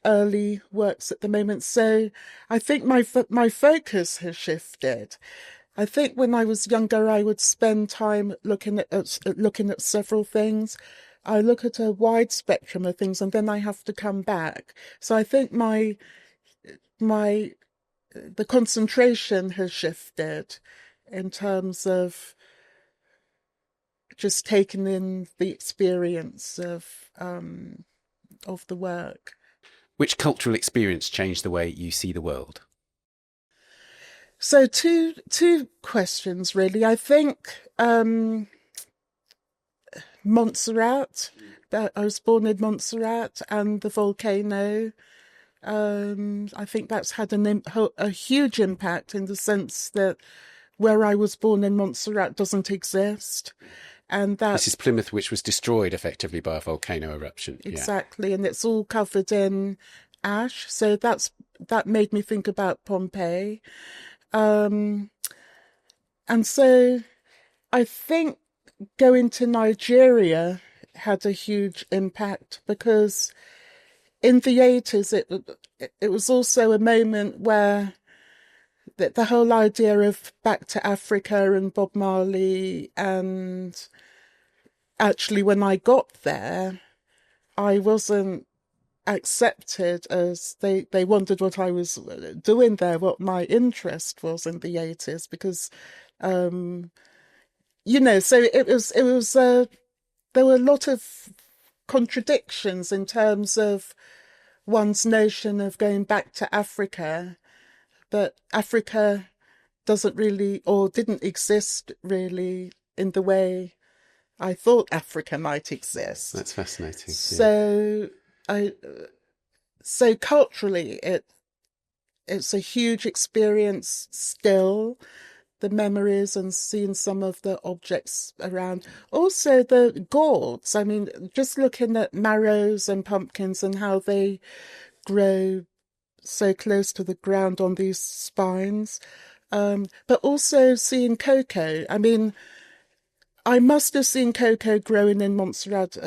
early works at the moment. So I think my focus has shifted. I think when I was younger, I would spend time looking at several things. I look at a wide spectrum of things, and then I have to come back. So I think the concentration has shifted in terms of just taking in the experience of the work.
Which cultural experience changed the way you see the world?
So two questions, really. I think Montserrat. I was born in Montserrat, and the volcano. I think that's had a huge impact, in the sense that where I was born in Montserrat doesn't exist. And
this is Plymouth, which was destroyed effectively by a volcano eruption.
Exactly, yeah. And it's all covered in ash. So that made me think about Pompeii. And so I think going to Nigeria had a huge impact, because in the 80s it was also a moment where the whole idea of Back to Africa and Bob Marley, and actually when I got there, I wasn't accepted, as they wondered what I was doing there, what my interest was in the 80s, because so it was there were a lot of contradictions in terms of one's notion of going back to Africa, but Africa doesn't really, or didn't exist really in the way I thought Africa might exist.
That's fascinating.
So so culturally, it's a huge experience still, the memories and seeing some of the objects around. Also the gourds. I mean, just looking at marrows and pumpkins and how they grow so close to the ground on these spines. But also seeing cocoa. I mean, I must have seen cocoa growing in Montserrat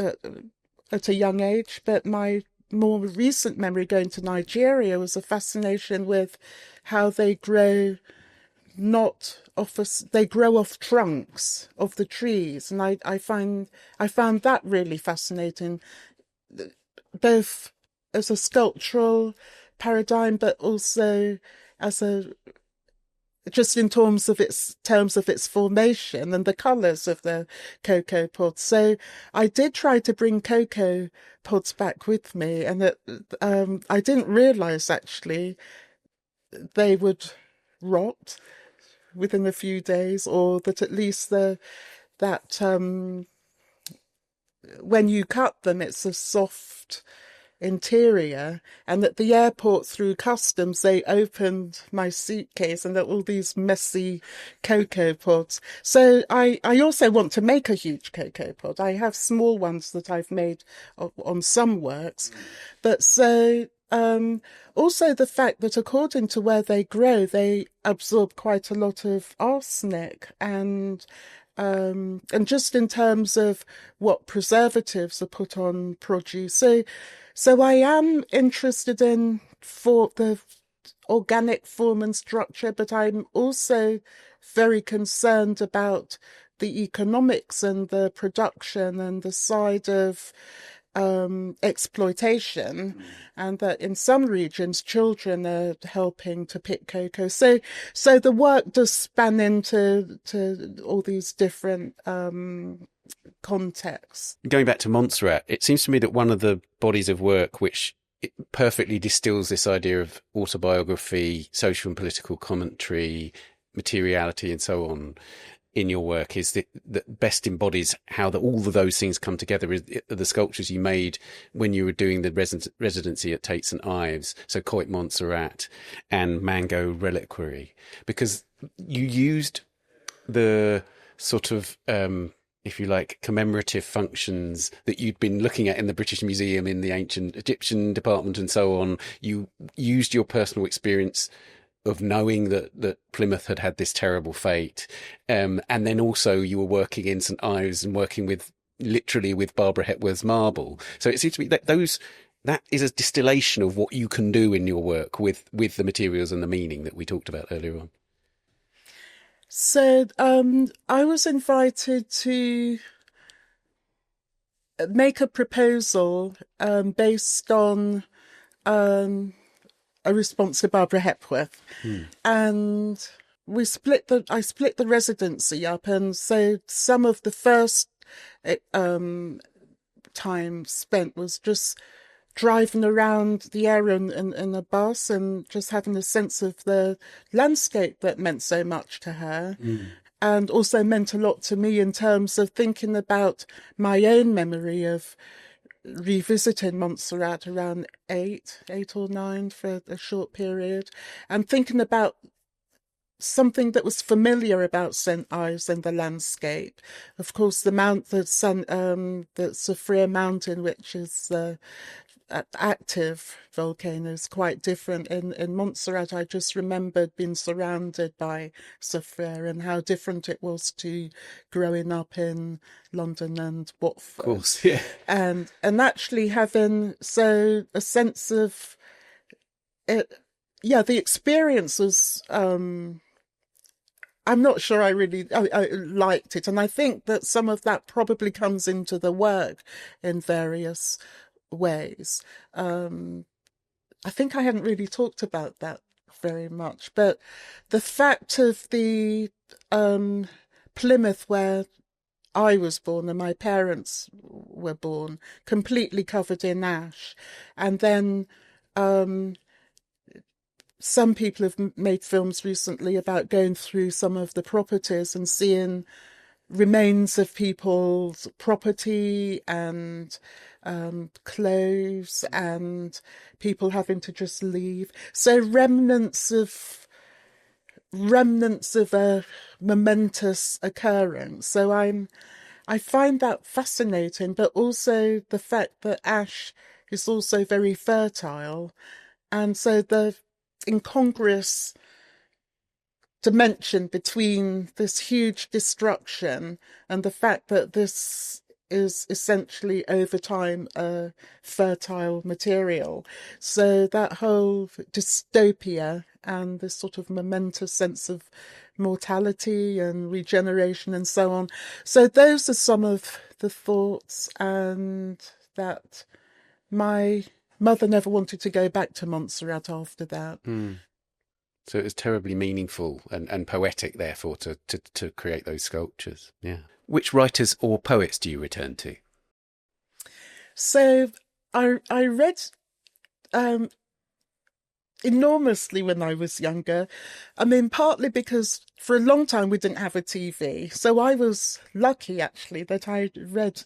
at a young age, but my more recent memory going to Nigeria was a fascination with how they grow they grow off trunks of the trees, and I found that really fascinating, both as a sculptural paradigm, but also as a just in terms of its formation and the colours of the cocoa pods. So I did try to bring cocoa pods back with me, and I didn't realise actually they would rot within a few days, or that at least that when you cut them, it's a soft interior, and at the airport through customs they opened my suitcase and there were all these messy cocoa pods. So I also want to make a huge cocoa pod. I have small ones that I've made on some works, but so also the fact that according to where they grow they absorb quite a lot of arsenic, and just in terms of what preservatives are put on produce. So I am interested in for the organic form and structure, but I'm also very concerned about the economics and the production and the side of exploitation, and that in some regions children are helping to pick cocoa. So the work does span into all these different contexts.
Going back to Montserrat, it seems to me that one of the bodies of work which it perfectly distills this idea of autobiography, social and political commentary, materiality, and so on in your work is that best embodies how all of those things come together is the sculptures you made when you were doing the residency at Tate St Ives, so Coit Montserrat and Mango Reliquary, because you used the sort of if you like, commemorative functions that you'd been looking at in the British Museum, in the ancient Egyptian department and so on. You used your personal experience of knowing that Plymouth had this terrible fate. And then also you were working in St Ives and working literally with Barbara Hepworth's marble. So it seems to me that that is a distillation of what you can do in your work with the materials and the meaning that we talked about earlier on.
So I was invited to make a proposal based on a response to Barbara Hepworth, and I split the residency up, and so some of the first time spent was just driving around the area in a bus and just having a sense of the landscape that meant so much to her, and also meant a lot to me in terms of thinking about my own memory of revisiting Montserrat around eight or nine for a short period, and thinking about something that was familiar about St Ives and the landscape. Of course, the Sophia Mountain, which is the active volcano, is quite different. In Montserrat, I just remembered being surrounded by Sophia and how different it was to growing up in London and Watford.
Of course, yeah.
And actually having a sense of it, the experience was. I'm not sure I liked it, and I think that some of that probably comes into the work in various ways. I think I hadn't really talked about that very much, but the fact of the Plymouth where I was born and my parents were born, completely covered in ash, and then some people have made films recently about going through some of the properties and seeing remains of people's property and clothes, and people having to just leave. So remnants of a momentous occurrence. So I find that fascinating, but also the fact that ash is also very fertile, and so the incongruous dimension between this huge destruction and the fact that this is essentially over time a fertile material. So that whole dystopia and this sort of momentous sense of mortality and regeneration and so on. So those are some of the thoughts, and that my mother never wanted to go back to Montserrat after that.
So it was terribly meaningful and poetic, therefore, to create those sculptures. Yeah. Which writers or poets do you return to?
So I read enormously when I was younger. I mean, partly because for a long time we didn't have a TV. So I was lucky, actually, that I read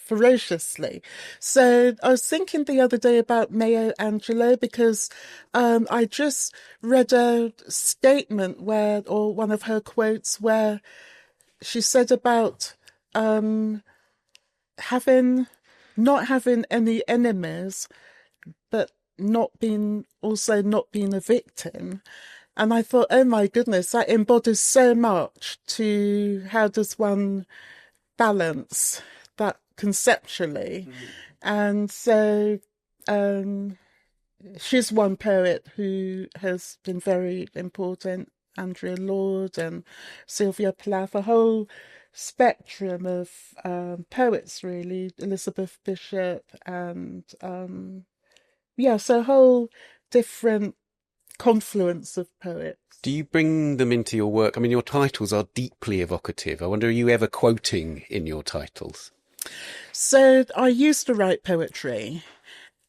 ferociously. So I was thinking the other day about Maya Angelou because I just read a statement or one of her quotes where she said about not having any enemies, but not being a victim. And I thought, oh my goodness, that embodies so much to how does one balance that conceptually. And so she's one poet who has been very important, Andrea Lord and Sylvia Plath, a whole spectrum of poets, really, Elizabeth Bishop, and so a whole different confluence of poets.
Do you bring them into your work? I mean, your titles are deeply evocative. I wonder, are you ever quoting in your titles?
So I used to write poetry,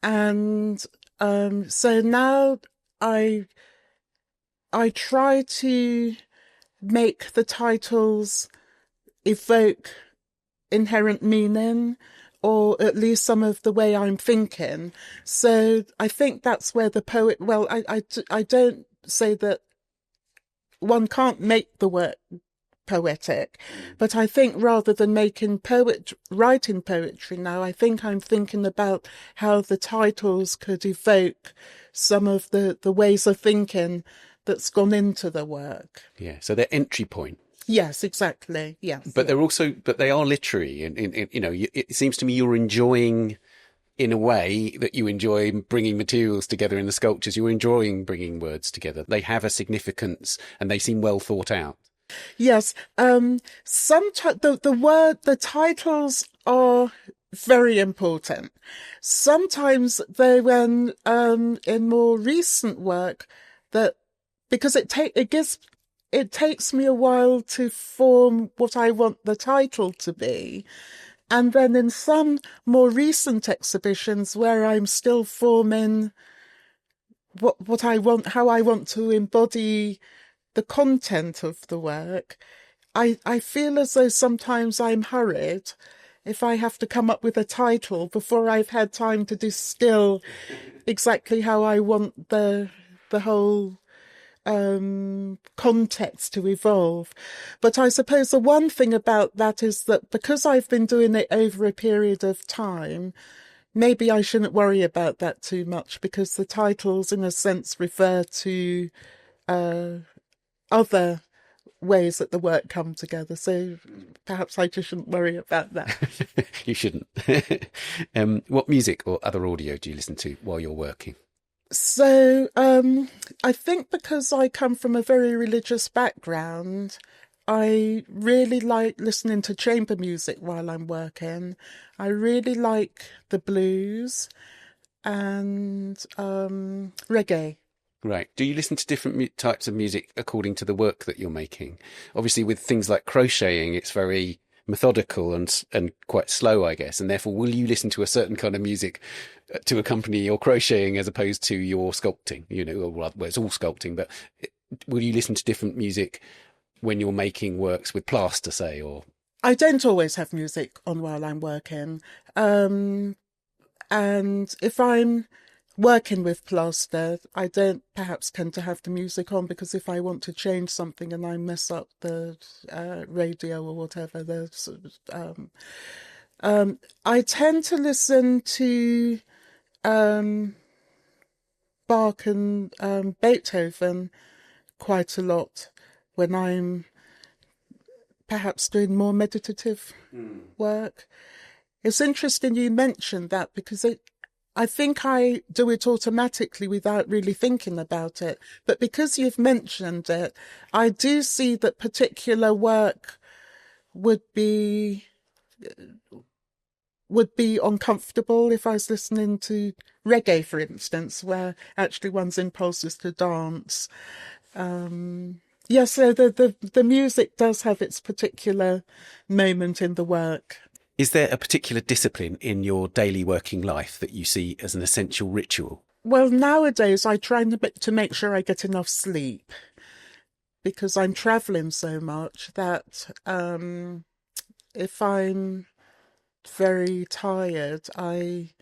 and so now I try to make the titles evoke inherent meaning, or at least some of the way I'm thinking. So I think that's where the poet, well, I don't say that one can't make the work poetic, but I think rather than writing poetry now, I think I'm thinking about how the titles could evoke some of the ways of thinking that's gone into the work.
Yeah, so they're entry point.
Yes, exactly. Yes,
but they are literary, and it seems to me you're enjoying, in a way, that you enjoy bringing materials together in the sculptures. You're enjoying bringing words together. They have a significance, and they seem well thought out.
Yes. Sometimes the titles are very important. Sometimes when in more recent work, because it takes me a while to form what I want the title to be. And then in some more recent exhibitions where I'm still forming what I want, how I want to embody the content of the work, I feel as though sometimes I'm hurried if I have to come up with a title before I've had time to distill exactly how I want the whole context to evolve. But I suppose the one thing about that is that because I've been doing it over a period of time, maybe I shouldn't worry about that too much, because the titles in a sense refer to other ways that the work come together. So perhaps I just shouldn't worry about that.
You shouldn't. What music or other audio do you listen to while you're working?
So I think because I come from a very religious background, I really like listening to chamber music while I'm working. I really like the blues and reggae.
Right. Do you listen to different types of music according to the work that you're making? Obviously, with things like crocheting, it's very methodical and quite slow, I guess. And therefore, will you listen to a certain kind of music to accompany your crocheting as opposed to your sculpting? Well, it's all sculpting, but will you listen to different music when you're making works with plaster, say, or?
I don't always have music on while I'm working. And if I'm working with plaster, I don't perhaps tend to have the music on, because if I want to change something and I mess up the radio or whatever, I tend to listen to Bach and Beethoven quite a lot when I'm perhaps doing more meditative work. It's interesting you mentioned that, because I think I do it automatically without really thinking about it. But because you've mentioned it, I do see that particular work would be would be uncomfortable if I was listening to reggae, for instance, where actually one's impulse is to dance. So the music does have its particular moment in the work.
Is there a particular discipline in your daily working life that you see as an essential ritual?
Well, nowadays I try to make sure I get enough sleep because I'm traveling so much that if I'm very tired, I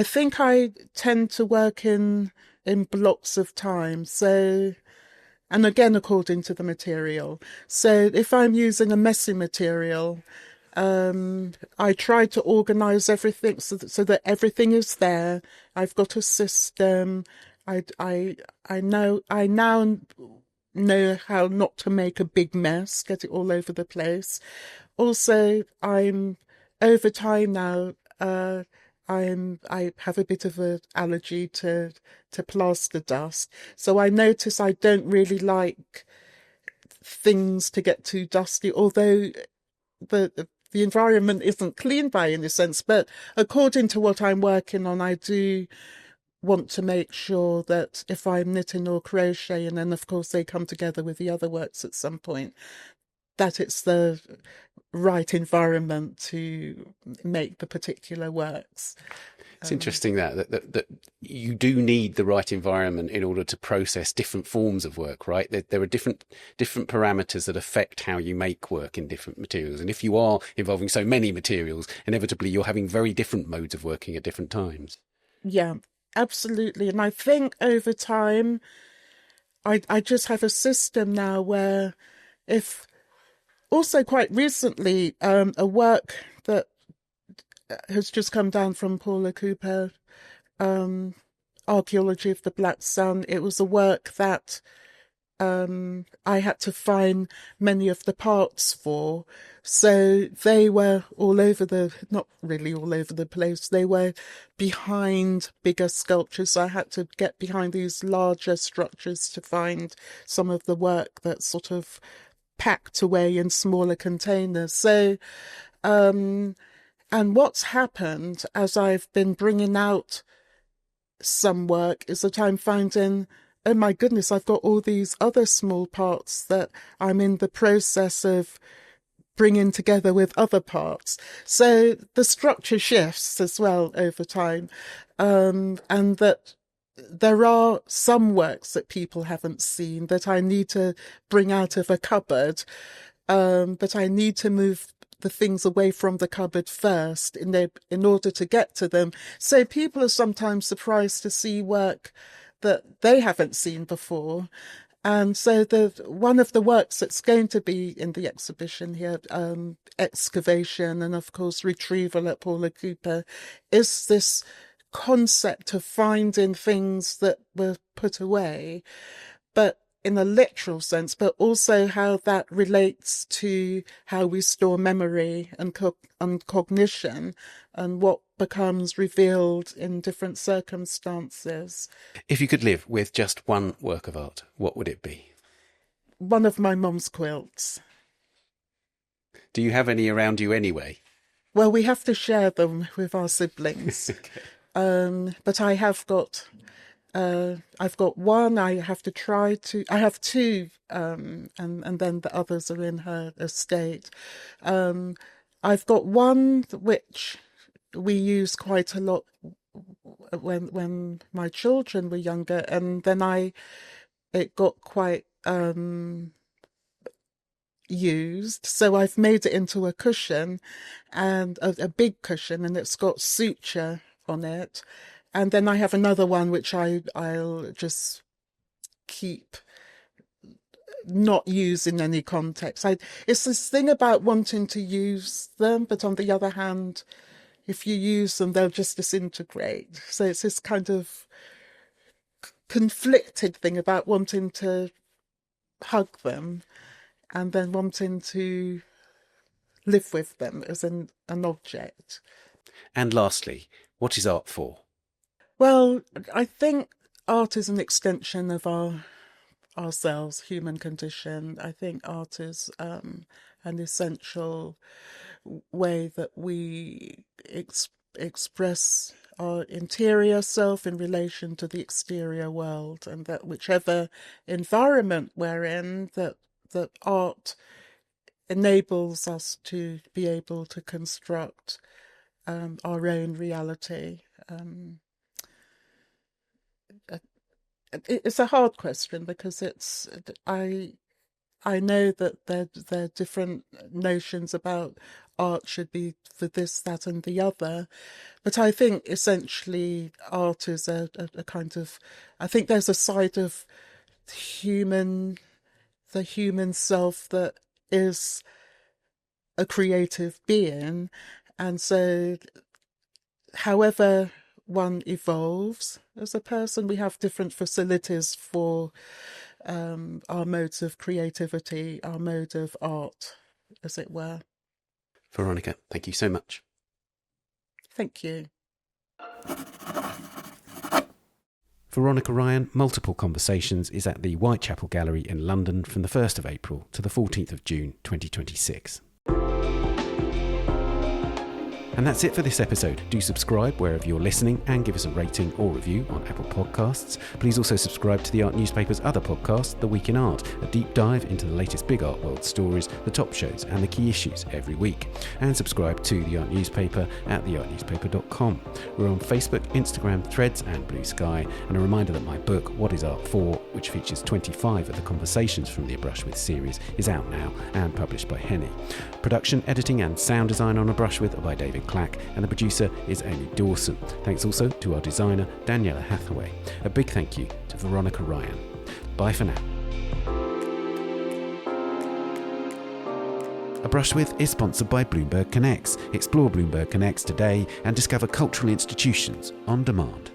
think I tend to work in blocks of time. So, and again, according to the material. So if I'm using a messy material, I try to organize everything so that everything is there. I've got a system. I now know how not to make a big mess, get it all over the place. Also, I'm over time now. I have a bit of an allergy to plaster dust, so I notice I don't really like things to get too dusty. Although the environment isn't clean by any sense, but according to what I'm working on, I do want to make sure that if I'm knitting or crocheting, and then of course they come together with the other works at some point, that it's the right environment to make the particular works.
It's interesting that you do need the right environment in order to process different forms of work, right? There are different parameters that affect how you make work in different materials. And if you are involving so many materials, inevitably you're having very different modes of working at different times.
Yeah, absolutely. And I think over time, I just have a system now where if also quite recently, a work that has just come down from Paula Cooper, Archaeology of the Black Sun. It was a work that I had to find many of the parts for. So they were not really all over the place. They were behind bigger sculptures. So I had to get behind these larger structures to find some of the work that's sort of packed away in smaller containers. So, and what's happened as I've been bringing out some work is that I'm finding, oh my goodness, I've got all these other small parts that I'm in the process of bringing together with other parts. So the structure shifts as well over time. And that there are some works that people haven't seen that I need to bring out of a cupboard, but I need to move the things away from the cupboard first in order to get to them. So people are sometimes surprised to see work that they haven't seen before. And so one of the works that's going to be in the exhibition here, excavation and of course retrieval at Paula Cooper, is this concept of finding things that were put away, but in a literal sense, but also how that relates to how we store memory and cognition and what becomes revealed in different circumstances.
If you could live with just one work of art, what would it be?
One of my mum's quilts.
Do you have any around you anyway?
Well, we have to share them with our siblings.
Okay.
But I've got one. I have two, and then the others are in her estate. I've got one which we use quite a lot when my children were younger, and then it got quite used, so I've made it into a cushion, and a big cushion, and it's got suture on it. And then I have another one which I'll just keep, not use in any context. It's this thing about wanting to use them, but on the other hand, if you use them, they'll just disintegrate. So it's this kind of conflicted thing about wanting to hug them and then wanting to live with them as an object.
And lastly, what is art for?
Well, I think art is an extension of ourselves, human condition. I think art is an essential way that we express our interior self in relation to the exterior world, and that whichever environment we're in, that art enables us to be able to construct our own reality. It's a hard question because I know that there are different notions about art should be for this, that, and the other, but I think essentially art is a kind of, I think there's a side of the human self that is a creative being, and so however one evolves as a person, we have different facilities for our modes of creativity, our mode of art, as it were.
Veronica, thank you so much.
Thank you.
Veronica Ryan, Multiple Conversations, is at the Whitechapel Gallery in London from the 1st of April to the 14th of June 2026. And that's it for this episode. Do subscribe wherever you're listening and give us a rating or review on Apple Podcasts. Please also subscribe to the Art Newspaper's other podcast, The Week in Art, a deep dive into the latest big art world stories, the top shows and the key issues every week. And subscribe to the Art Newspaper at theartnewspaper.com. We're on Facebook, Instagram, Threads and Blue Sky. And a reminder that my book, What is Art For?, which features 25 of the conversations from the A Brush With series, is out now and published by Henne. Production, editing and sound design on A Brush With are by David Clack, and the producer is Amy Dawson. Thanks also to our designer, Daniela Hathaway. A big thank you to Veronica Ryan. Bye for now. A Brush With is sponsored by Bloomberg Connects. Explore Bloomberg Connects today and discover cultural institutions on demand.